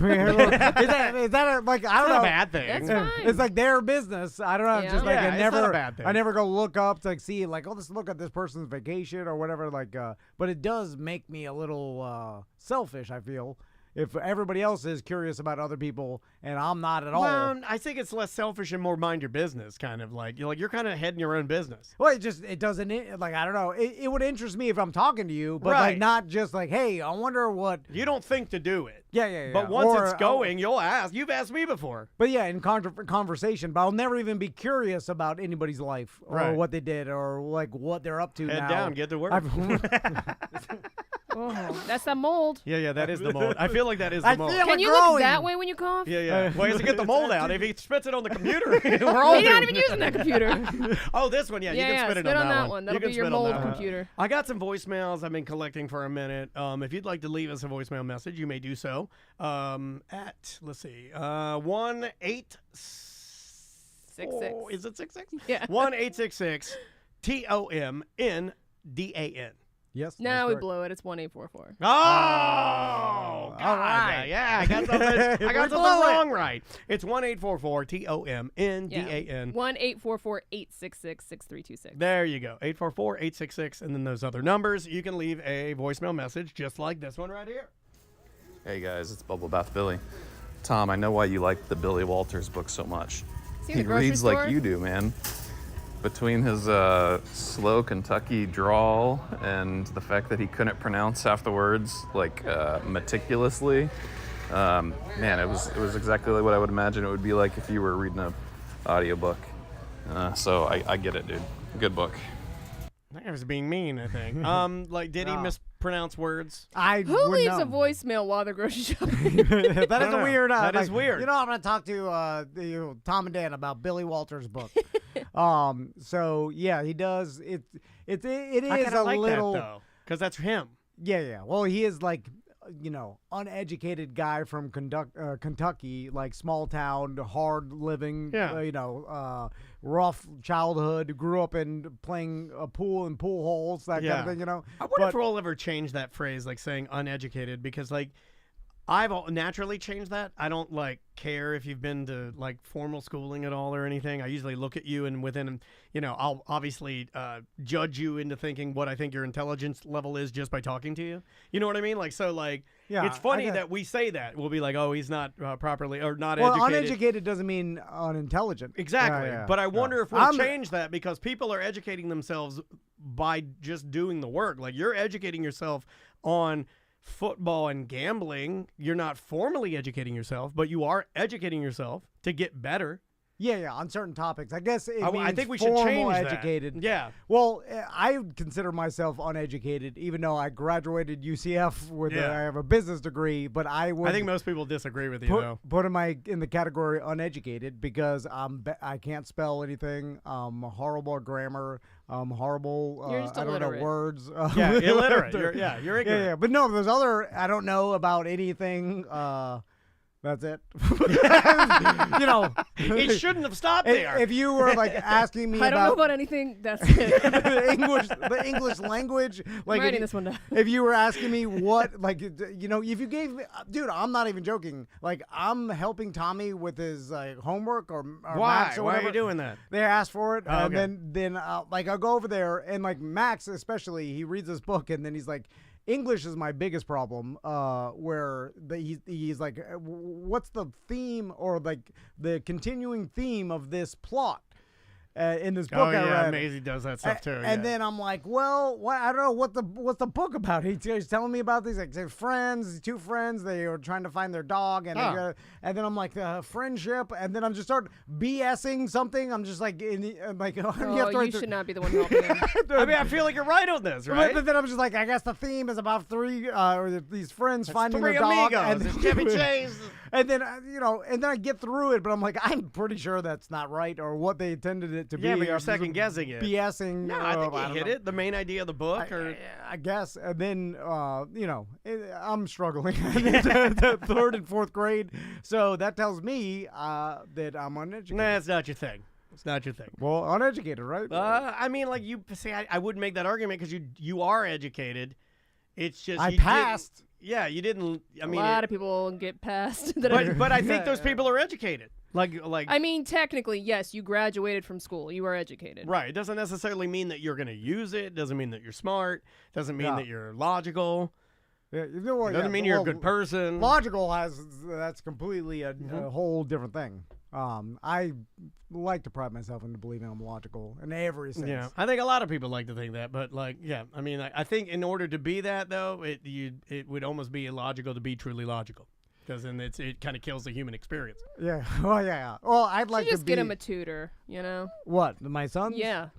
that like I don't know? Not a bad thing. That's fine. It's like their business. I don't know. Yeah. Just like Yeah, I it's never, not a bad thing. I never go look up to like see like, oh, let's look at this person's vacation or whatever. Like, but it does make me a little selfish. I feel if everybody else is curious about other people and I'm not at all. Well, I think it's less selfish and more mind your business, kind of like you're kind of head in your own business. Well, it doesn't like I don't know. It would interest me if I'm talking to you, but Right. like not just like, hey, I wonder what. You don't think to do it. Yeah. But once Or, it's going, you'll ask. You've asked me before. But yeah, in conversation, but I'll never even be curious about anybody's life or Right. what they did or like what they're up to Head now. down, get to work. Oh, that's the mold. Yeah, that is the mold. I feel like that is the I mold. feel Can you growing. look that way when you cough? Yeah. Well, he has to get the mold out. If he spits it on the computer, we're all You're not doomed. even using that computer. Oh, this one, yeah. You can spit it spit on that one. You That'll can be your spit on mold that one. computer. I got some voicemails I've been collecting for a minute. If you'd like to leave us a voicemail message, you may do so. At, let's see, 1-866. 66. Is it 66? Yeah. 1-866 TOMNDAN. Yes. Now that's we correct. blow it. It's 1844. Oh, God, all right. yeah, I got something, We're blowing. wrong right. It's 1-844 TOMNDAN. 1-844-866-6326. There you go. 844-866, and then those other numbers. You can leave a voicemail message just like this one right here. Hey guys, it's Bubble Bath Billy. Tom, I know why you like the Billy Walters book so much. See the He grocery reads store? like you do, man. Between his slow Kentucky drawl and the fact that he couldn't pronounce half the words like meticulously, man, it was exactly like what I would imagine it would be like if you were reading a audiobook. So I get it, dude. Good book. I was being mean, I think. Like, did he No. mispronounce words? I Who would leaves know. a voicemail while they're grocery shopping? That is know. a weird. That is like, weird. You know, I'm gonna talk to Tom and Dan about Billy Walters' book. So yeah, he does. It I is kind a of like little. that, though, because that's him. Yeah. Well, he is like, uneducated guy from Kentucky, like small town, hard living. Yeah. Rough childhood. Grew up in playing a pool and pool holes, that kind Yeah. of thing. I wonder if we'll ever change that phrase, like saying uneducated, because like I've naturally changed that. I don't like care if you've been to like formal schooling at all or anything. I usually look at you and within, I'll obviously judge you into thinking what I think your intelligence level is just by talking to you. You know what I mean? Like, so like, Yeah, it's funny I get- that we say that. We'll be like, oh, he's not properly or not Well, educated. uneducated doesn't mean unintelligent. Exactly. Yeah. But I wonder if we'll I'm- change that because people are educating themselves by just doing the work. Like, you're educating yourself on football and gambling. You're not formally educating yourself, but you are educating yourself to get better. Yeah, on certain topics. I guess it I means think we should formal change that. educated. Yeah. Well, I consider myself uneducated, even though I graduated UCF with Yeah. I have a business degree. But I would I think most people disagree with you, though. put in the category uneducated because I can't spell anything. Horrible at grammar. Horrible. You're just I don't know illiterate. words. Yeah, illiterate. You're ignorant. Yeah. But no, there's other. I don't know about anything. That's it. It shouldn't have stopped there. If you were like asking me I don't know about about anything. That's it. the English language, like I'm writing if, this one down. if you were asking me what, like, if you gave me, dude, I'm not even joking. Like, I'm helping Tommy with his homework or Why? Max or Why are whatever. you doing that? They asked for it, Oh, and okay. then like I'll go over there, and like Max especially, he reads this book, and then he's like, English is my biggest problem. Where he's like, what's the theme or like the continuing theme of this plot? in this book I read. Maisie does that stuff too. And then I'm like, well, I don't know what's the book about. He's telling me about these like friends, 2 friends. They were trying to find their dog, and and then I'm like friendship, and then I'm just start BSing something. I'm just like, you should not be the one helping him. I mean, I feel like you're right on this, right? But then I'm just like, I guess the theme is about 3 these friends finding their 3 dog, amigos. and Chevy Chase. And then and then I get through it, but I'm like, I'm pretty sure that's not right or what they intended it to be. Yeah, but you're second guessing it. BSing. No, I think you hit it. The main idea of the book, I guess. And then I'm struggling. The 3rd and 4th grade, so that tells me that I'm uneducated. Nah, it's not your thing. It's not your thing. Well, uneducated, right? I mean, like you say, I wouldn't make that argument because you are educated. It's just I passed. Yeah, you didn't. I mean, a lot of people get past. But I think those people are educated. Like. I mean, technically, yes, you graduated from school. You are educated. Right. It doesn't necessarily mean that you're going to use it. It doesn't mean that you're smart. It doesn't mean that you're logical. Yeah, it doesn't mean you're a good person. Logical that's completely a whole different thing. I like to pride myself into believing I'm logical in every sense. Yeah, I think a lot of people like to think that, but I mean, I think in order to be that though, it would almost be illogical to be truly logical, because then it kind of kills the human experience. Yeah. Oh yeah. Well, I'd like to just get him a tutor. What, my sons? Yeah.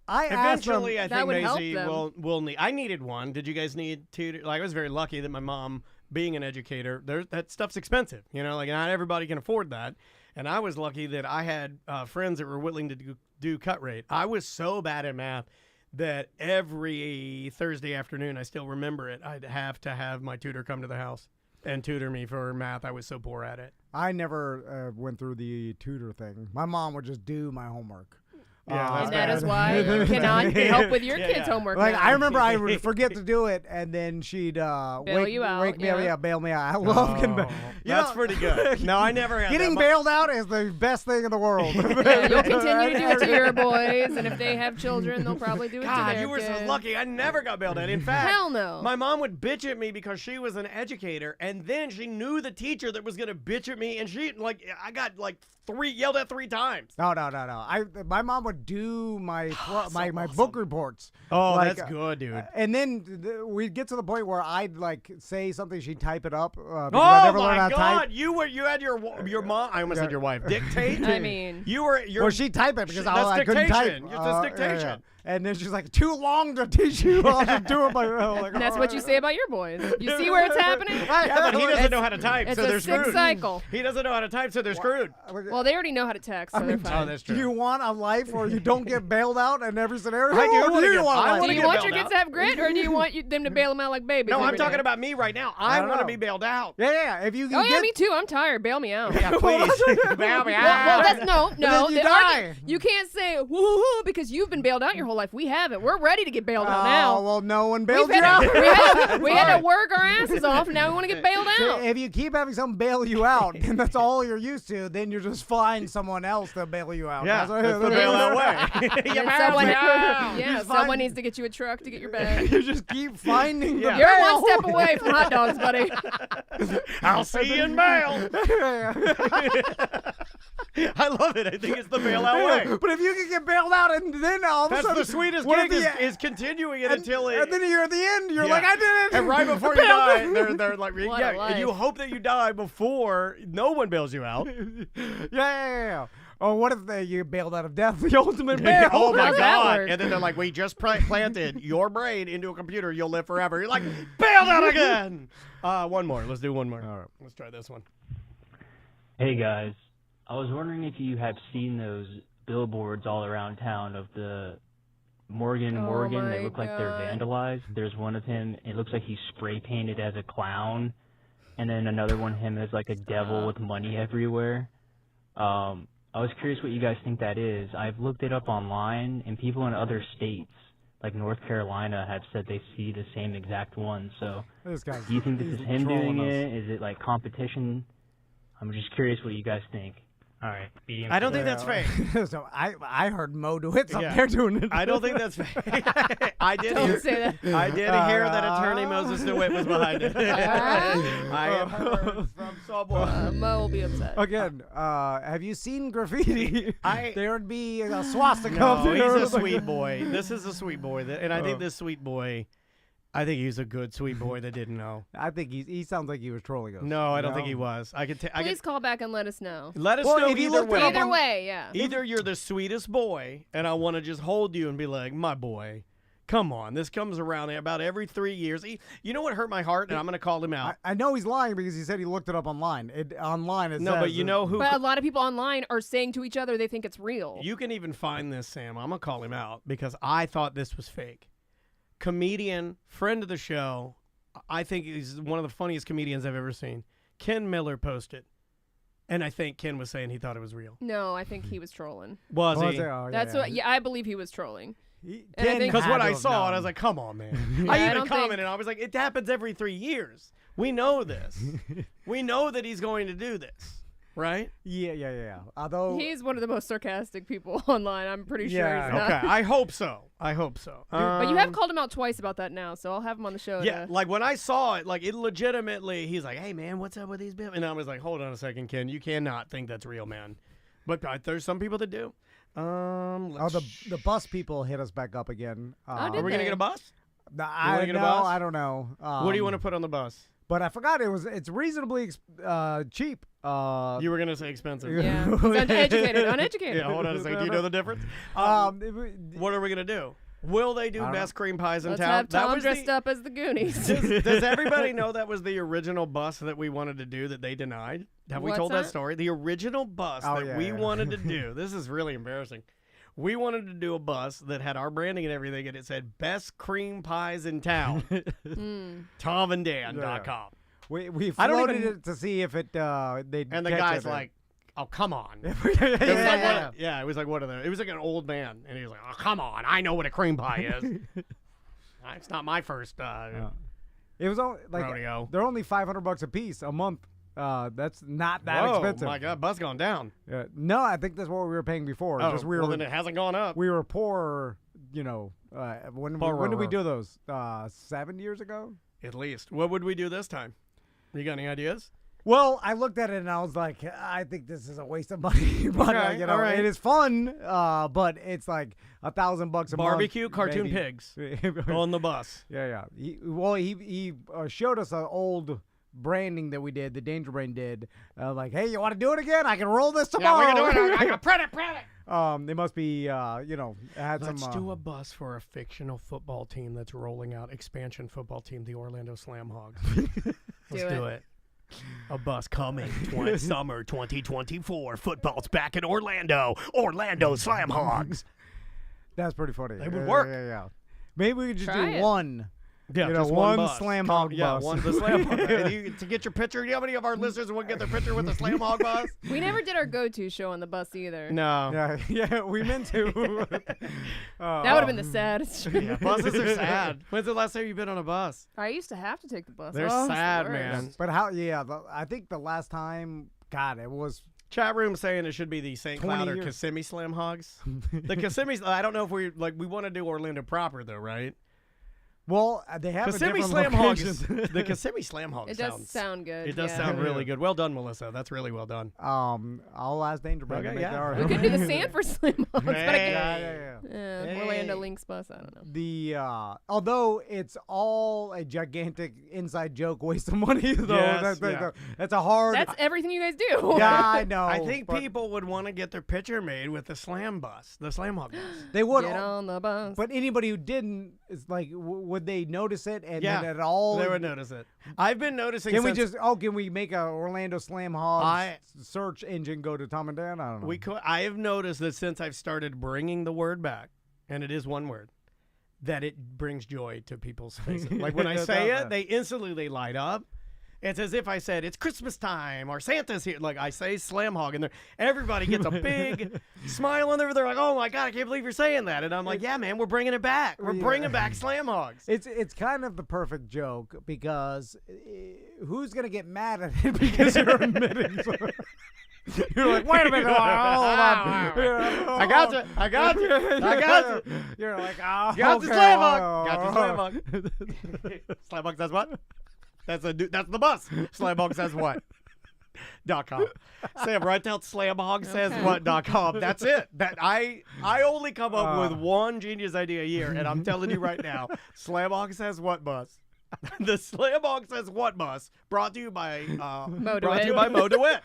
I eventually asked them, I think Maisie will need. I needed one. Did you guys need tutor? Like, I was very lucky that my mom, being an educator, that stuff's expensive. Like not everybody can afford that. And I was lucky that I had friends that were willing to do cut rate. I was so bad at math that every Thursday afternoon, I still remember it, I'd have to have my tutor come to the house and tutor me for math. I was so poor at it. I never went through the tutor thing. My mom would just do my homework. Yeah, and that is why you cannot help with your kids' homework. Like now. I remember, I would forget to do it, and then she'd bail you out. wake me up. Yeah, bail me out. I love getting bailed. That's pretty good. No, I never had getting bailed out is the best thing in the world. Yeah, you'll continue to do it to your boys, and if they have children, they'll probably do it to their you were kids. so lucky. I never got bailed out. In fact, hell no. My mom would bitch at me because she was an educator, and then she knew the teacher that was going to bitch at me, and I got yelled at 3 times. No. My mom would do my book reports. Oh, that's good, dude. And then we'd get to the point where I'd say something, she'd type it up. Oh I never learned my how to God! type. You had your mom. I almost said your wife. Dictate. I mean, well, she'd type it because that's I couldn't type. That's dictation. Yeah. And then she's like, too long to teach you how to do it. And that's what you say about your boys. You see where it's happening? Yeah, but he doesn't know how to type, so they're screwed. It's a sick cycle. He doesn't know how to type, so they're screwed. Well, they already know how to text, so they're fine. Oh, that's true. Do you want a life where you don't get bailed out in every scenario? I do want to get Do you want your kids to have grit, or do you want them to bail them out like babies? No, I'm every talking day? about me right now. I want to be bailed out. Yeah. If you can Oh yeah, me too. I'm tired. Bail me out. Yeah, please. Bail me out. Well, that's no. Then you die. You can't say woo because you've been bailed out your whole life. We haven't. We're ready to get bailed out now. Oh, well, no one bailed We you out. we had to work our asses off. Now we want to get bailed out. If you keep having someone bail you out, and that's all you're used to, then you're just find someone else to bail you out. Yeah, that's the bailout way. You bail me out. Yeah, someone needs to get you a truck to get your bag. You just keep finding the You're bail. one step away from hot dogs, buddy. I'll see you in bail. I love it. I think it's the bailout way. But if you can get bailed out, and then all of a That's sudden, the sweetest what gig if is continuing it until it. And then you're at the end. You're like, I did it. And right before you die, they're like, What a life. and you hope that you die before no one bails you out. Yeah. Or what if you bailed out of death, the ultimate bail? Oh my How's that God! work? And then they're like, we just planted your brain into a computer. You'll live forever. You're like, bailed out again. One more. Let's do one more. All right. Let's try this one. Hey guys, I was wondering if you have seen those billboards all around town of the Morgan. They look like they're vandalized. There's one of him. It looks like he's spray painted as a clown, and then another one him as like a devil with money everywhere. I was curious what you guys think that is. I've looked it up online, and people in other states, like North Carolina, have said they see the same exact one. So, do you think this is him doing it? Is it like competition? I'm just curious what you guys think. All right. Medium. I don't think that's fake. So I heard Mo do it. So Yeah. they're doing it. I don't think that's fake. I did Don't hear, say that. I did hear that attorney Moses DeWitt was behind it. I have heard from someone. Mo will be upset. Again, have you seen graffiti? There would be a swastika. No, up there. he's a sweet boy. This is a sweet boy. And I think this sweet boy, I think he's a good sweet boy that didn't know. I think he sounds like he was trolling us. No, I don't think he was. Please call back and let us know. Let us Well, know if you either looked it up way. Either way, yeah. Either you're the sweetest boy, and I want to just hold you and be like, my boy, come on. This comes around about every 3 years. You know what hurt my heart? And I'm going to call him out. I know he's lying because he said he looked it up online. Online it No, says but you know who? But a lot of people online are saying to each other they think it's real. You can even find this, Sam. I'm going to call him out because I thought this was fake. Comedian, friend of the show. I think he's one of the funniest comedians I've ever seen. Ken Miller posted. And I think Ken was saying he thought it was real. No, I think he was trolling. Was he? Oh, That's what. Yeah, I believe he was trolling. He- And I Ken think- Because had when to I have saw it, known. I was like, come on, man. Yeah, I I even don't think- commented. I was like, it happens every 3 years. We know this. We know that he's going to do this. Right? Yeah. Although He's one of the most sarcastic people online. I'm pretty sure Yeah. he's not. Okay. I hope so. But you have called him out twice about that now, so I'll have him on the show. Yeah, to- like when I saw it, like it legitimately, he's like, hey, man, what's up with these people? And I was like, hold on a second, Ken. You cannot think that's real, man. But there's some people that do. the bus people hit us back up again. Oh, did Are we going to they? get a bus? I get a know. bus? I don't know. What do you want to put on the bus? But I forgot it's reasonably cheap. You were going to say expensive. Yeah. He's uneducated. Uneducated. Yeah, hold on a second. Do you know the difference? What are we going to do? Will they do best cream pies in Let's town? have Tom dressed up as the Goonies. Does everybody know that was the original bus that we wanted to do that they denied? Have we What's told that that? story? The original bus that we wanted to do. This is really embarrassing. We wanted to do a bus that had our branding and everything, and it said best cream pies in town. TomandDan.com. We I don't floated even- it to see if it they'd And the catch guy's it. like, oh, come on. yeah, It was like, what are they? It was like an old man. And he was like, oh, come on. I know what a cream pie is. It's not my first It was only like rodeo. they're only $500 a piece a month. That's not that expensive. Oh, my God. Bus gone down. No, I think that's what we were paying before. Oh, Just then it hasn't gone up. we were poor. You know, when did we do those? 7 years ago. At least. What would we do this time? You got any ideas? Well, I looked at it and I was like, I think this is a waste of money. But Okay, you know, all right. it is fun. But it's like $1,000 a month. Barbecue, cartoon maybe. pigs on the bus. Yeah. He showed us an old branding that we did, the Danger Brain did. Like, hey, you want to do it again? I can roll this tomorrow. Yeah, we're gonna do it. I got print it. They must be, had Let's some. do a bus for a fictional football team that's rolling out expansion football team, the Orlando Slam Hogs. Let's do it. A bus coming summer 2024. Football's back in Orlando. Orlando Slam Hogs. That's pretty funny. It would work. Yeah. Maybe we could just Try do it. one. Yeah, Just just one bus. Slam Hog Yeah, bus. one the Slam Hog. And to get your picture, you know how many of our listeners will get their picture with the Slam Hog bus? We never did our go-to show on the bus either. No. Yeah, we meant to. That would have been the saddest. Yeah, buses are sad. When's the last time you've been on a bus? I used to have to take the bus. They're Oh, it's the sad, worst. man. But I think the last time, God, it was. Chat room saying it should be the St. 20 Cloud or years. Kissimmee Slam Hogs. The Kissimmee, I don't know if we want to do Orlando proper though, right? Well, they have Kissimmee a Slam different Hogs. location. The Kissimmee Slam Hogs. It does sound good. It does yeah. sound really good. Well done, Melissa. That's really well done. I'll ask Danger Brain to Okay, make yeah. that our. We could do the Sanford Slam Hogs, but I Hey. can't. Yeah. Orlando Lynx bus. I don't know. The although it's all a gigantic inside joke, waste of money though. Yes, That's a hard. That's everything you guys do. yeah, I know. I think but people would want to get their picture made with the Slam bus, the Slam Hog bus. they would. Get on the bus. But anybody who didn't is like, would they notice it? And Yeah, then at all, they would notice it. I've been noticing. Can we since just? Can we make a Orlando Slam Hogs search engine go to Tom and Dan? I don't know. we could? I have noticed that since I've started bringing the word back, and it is one word, that it brings joy to people's faces. Like when I say it, they instantly light up. It's as if I said, it's Christmas time or Santa's here. Like I say Slam Hog and everybody gets a big smile on there. They're like, oh my God, I can't believe you're saying that. And I'm like, yeah, man, we're bringing it back. We're bringing back Slam Hogs. It's kind of the perfect joke because who's gonna get mad at it because you're admitting? You're like, wait a minute, hold on. I got you. I got you. I got you. You're like, oh, Got your okay, slam oh, bug. Got your slam bug. Slam bug says what? That's the bus. Slam bug says what? .com. Sam, write down slamhogsayswhat.com. That's it. That I only come up with one genius idea a year, and I'm telling you right now, Slamhog Says What Bus. The Slamhog Says What Bus, brought to you by Mo DeWitt.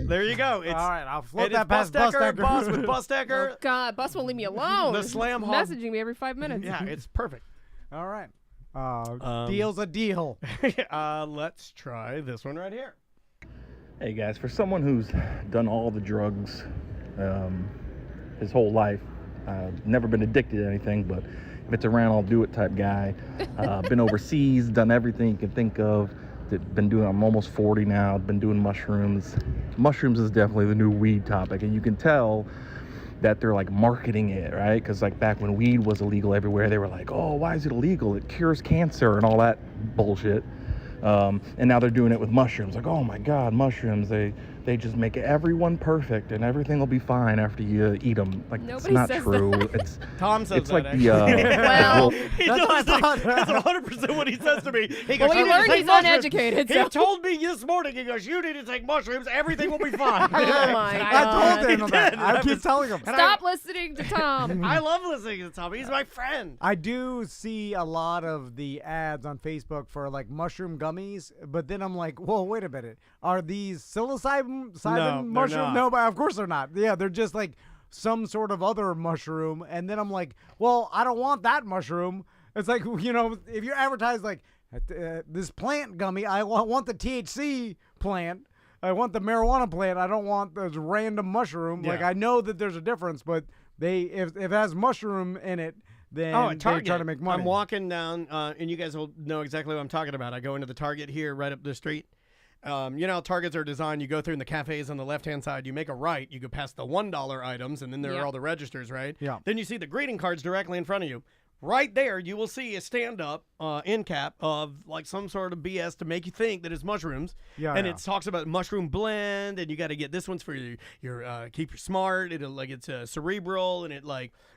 There you go. It's, all right, I'll float it that past Bus Decker. Bus with Bus Decker. Oh, God, Bus won't leave me alone. The Slam Hog. Messaging me every 5 minutes. Yeah, it's perfect. All right. Deal's a deal. Let's try this one right here. Hey guys, for someone who's done all the drugs his whole life, never been addicted to anything, but if it's around, I'll do it type guy. Been overseas, done everything you can think of. I'm almost 40 now, been doing mushrooms. Mushrooms is definitely the new weed topic, and you can tell that they're like marketing it, right? Because like back when weed was illegal everywhere, they were like, oh, why is it illegal? It cures cancer and all that bullshit. And now they're doing it with mushrooms. Like, oh my God, mushrooms, they just make everyone perfect and everything will be fine after you eat them. Like, Nobody it's not says true. that. It's Tom says it's that, like actually. Well, He does that's 100% what he says to me. He goes, Well, we "You need to learned take he's mushrooms." uneducated, He so- told me this morning, he goes, you need to take mushrooms, everything will be fine. Oh my God. I told him He that. did. I keep telling him. Stop listening to Tom. I love listening to Tom. He's my friend. I do see a lot of the ads on Facebook for like mushroom gummies, but then I'm like, whoa, wait a minute. Are these psilocybin they're mushroom? not. No, but of course they're not. Yeah, they're just like some sort of other mushroom. And then I'm like, well, I don't want that mushroom. It's like, you know, if you're advertised like this plant gummy, I want the THC plant. I want the marijuana plant. I don't want this random mushroom. Yeah. Like, I know that there's a difference, but if it has mushroom in it, then at they Target. try to make money. I'm walking down, and you guys will know exactly what I'm talking about. I go into the Target here right up the street. You know how Targets are designed. You go through in the cafes on the left-hand side. You make a right. You go past the $1 items, and then there are all the registers, right? Yeah. Then you see the greeting cards directly in front of you. Right there, you will see a stand-up end cap of like some sort of BS to make you think that it's mushrooms. Yeah, and yeah. it talks about mushroom blend, and you got to get this one's for your keep you smart. It'll like it's cerebral, and and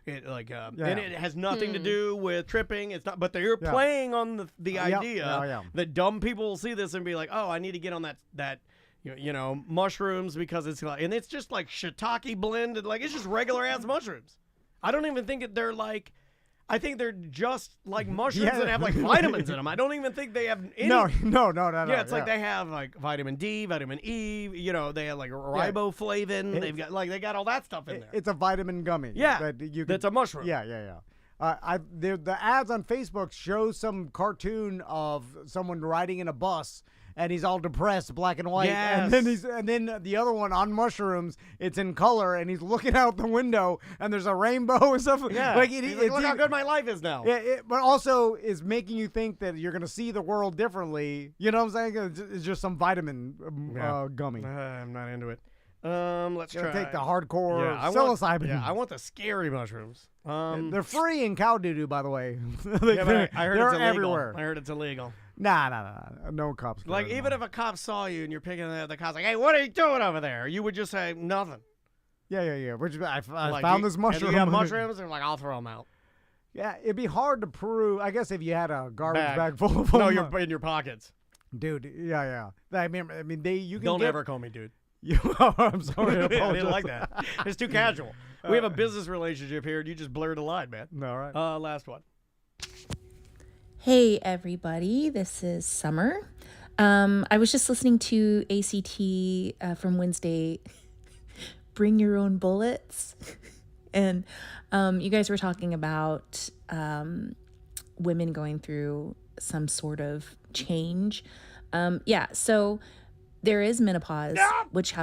it has nothing to do with tripping. It's not, but they're playing on the idea that dumb people will see this and be like, oh, I need to get on that. You know, mushrooms because it's like, and it's just like shiitake blended, like it's just regular ass mushrooms. I don't even think they're like. I think they're just like mushrooms that have like vitamins in them. I don't even think they have any. No. Yeah, it's like they have like vitamin D, vitamin E. You know, they have like riboflavin. They got all that stuff in there. It's a vitamin gummy. Yeah, that that's a mushroom. Yeah. The ads on Facebook show some cartoon of someone riding in a bus. And he's all depressed, black and white. Yes. And then the other one on mushrooms, it's in color, and he's looking out the window, and there's a rainbow and stuff. Yeah, like look how good my life is now. Yeah, but also is making you think that you're gonna see the world differently. You know what I'm saying? It's just some vitamin gummy. I'm not into it. Let's try. Take the hardcore I psilocybin. I want the scary mushrooms. They're free in cow doo-doo, by the way. But I heard they're it's illegal. everywhere. I heard it's illegal. Nah. No cops. Like, even if a cop saw you and you're picking it up, the cop's like, hey, what are you doing over there? You would just say, nothing. Yeah. Which I Like, found this mushroom. And you have mushrooms, and like, I'll throw them out. Yeah, it'd be hard to prove. I guess if you had a garbage bag full of them. No, you're in your pockets. Dude, yeah. I mean, you can Don't ever call me dude. I'm sorry. I I didn't apologize. like that. It's too casual. We have a business relationship here, and you just blurred a line, man. All right. Last one. Hey everybody, this is Summer. I was just listening to ACT from Wednesday, Bring Your Own Bullets. And you guys were talking about women going through some sort of change. So there is menopause, which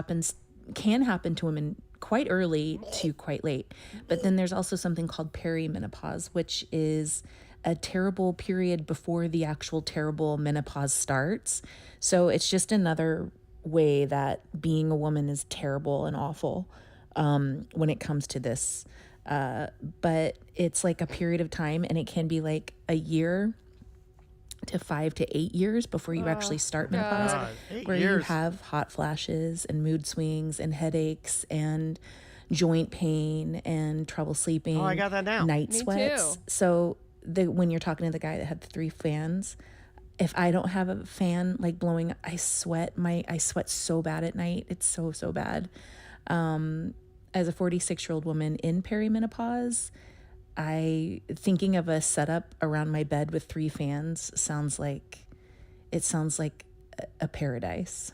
can happen to women quite early to quite late. But then there's also something called perimenopause, which is a terrible period before the actual terrible menopause starts. So it's just another way that being a woman is terrible and awful when it comes to this. But it's like a period of time, and it can be like a year. to 5 to 8 years before you actually start menopause, where you have hot flashes and mood swings and headaches and joint pain and trouble sleeping. Oh, I got that now. Night sweats. Too. So when you're talking to the guy that had the 3 fans, if I don't have a fan like blowing, I sweat so bad at night. It's so bad. As a 46-year-old woman in perimenopause, thinking of a setup around my bed with 3 fans sounds like a paradise.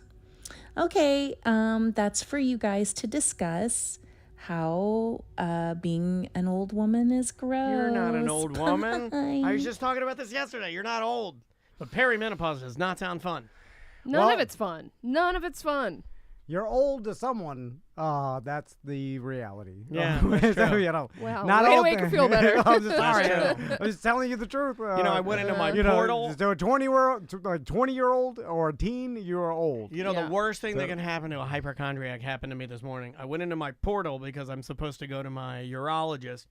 Okay, that's for you guys to discuss how being an old woman is gross. You're not an old woman. Fine. I was just talking about this yesterday. You're not old. But perimenopause does not sound fun. None of it's fun. None of it's fun. You're old to someone. That's the reality. Yeah, that's true. You know, Wow, not way to all make her feel better. I'm just sorry. That's I'm just telling you the truth. I went into my you portal. know, so a 20-year-old or a teen, you're old. You know, the worst thing that can happen to a hypochondriac happened to me this morning. I went into my portal because I'm supposed to go to my urologist,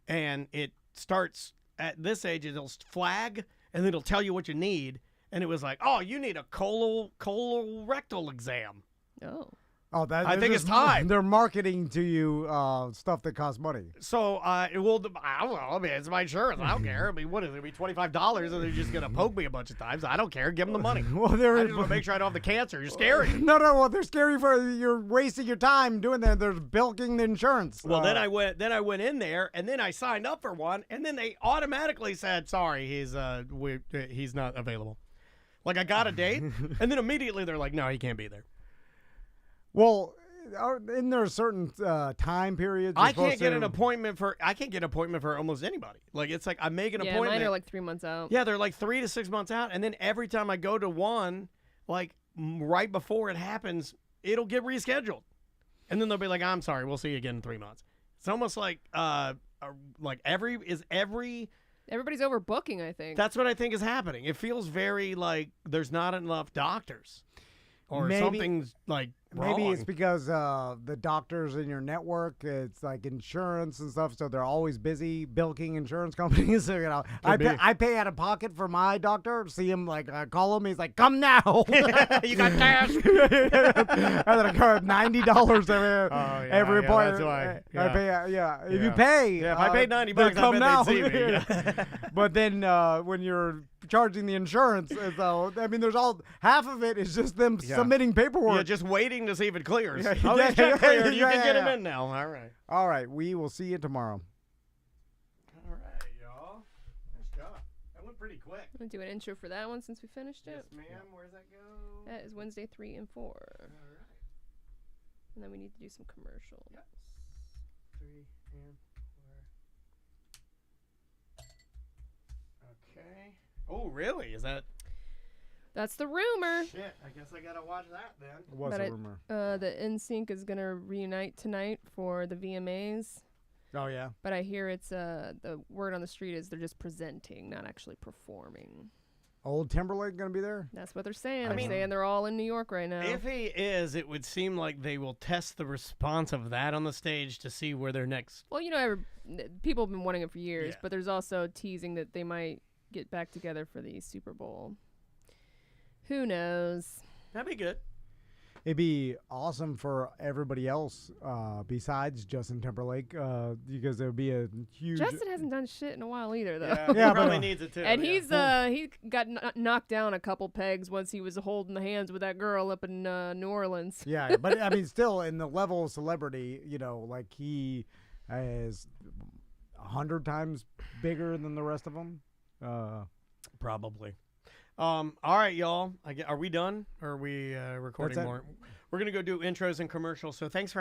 and it starts at this age, it'll flag, and it'll tell you what you need. And it was like, oh, you need a colorectal exam. Oh, I think it's time. They're marketing to you stuff that costs money. So, I don't know. I mean, it's my insurance. I don't care. I mean, what is it? It'll be $25, and they're just going to poke me a bunch of times. I don't care. Give them the money. Well, I just want to make sure I don't have the cancer. You're scary. No. Well, they're scary for you're wasting your time doing that. They're bilking the insurance. Well, then I went in there, and then I signed up for one, and then they automatically said, "Sorry, he's not available." Like I got a date, and then immediately they're like, "No, he can't be there." Well, isn't there a certain time period? I can't get an appointment for almost anybody. Like it's like I make an appointment. Mine are like 3 months out. Yeah, they're like 3 to 6 months out, and then every time I go to one, like right before it happens, it'll get rescheduled, and then they'll be like, "I'm sorry, we'll see you again in 3 months." It's almost like everybody's overbooking. I think that's what I think is happening. It feels very like there's not enough doctors, or something's like. Maybe wrong. it's because the doctors in your network, it's like insurance and stuff, so they're always busy bilking insurance companies. So, I pay out of pocket for my doctor. See him, like, I call him, he's like, "Come now." You got cash. And then I got $90 every appointment. That's why. I pay, if you pay. Yeah, if I paid $90, I come bet now. they'd see me. Yeah. But then when you're charging the insurance, so, I mean, there's half of it is just them submitting paperwork. Yeah, just waiting to see if it clears. Yeah, Oh, yeah, check cleared. You yeah, can get yeah. him in now. All right. All right. We will see you tomorrow. All right, y'all. Nice job. That went pretty quick. I'm gonna do an intro for that one since we finished it. Yes, ma'am. Where's that go? That is Wednesday 3 and 4. All right. And then we need to do some commercials. Yes. 3 and 4. Okay. Oh, really? Is that? That's the rumor. Shit. I guess I gotta watch that then. What's the rumor? The NSYNC is gonna reunite tonight for the VMAs. Oh yeah. But I hear it's the word on the street is they're just presenting, not actually performing. Old Timberlake gonna be there? That's what they're saying. They're saying they're all in New York right now. If he is, it would seem like they will test the response of that on the stage to see where their next. Well, people have been wanting it for years, but there's also teasing that they might get back together for the Super Bowl. Who knows? That'd be good. It'd be awesome for everybody else besides Justin Timberlake because there would be a huge. Justin hasn't done shit in a while either, though. Yeah, he probably needs it too. And he got knocked down a couple pegs once he was holding the hands with that girl up in New Orleans. Yeah, but I mean, still in the level of celebrity, like he is 100 times bigger than the rest of them. Probably. All right, y'all. Are we done? Or are we recording more? We're going to go do intros and commercials. So thanks for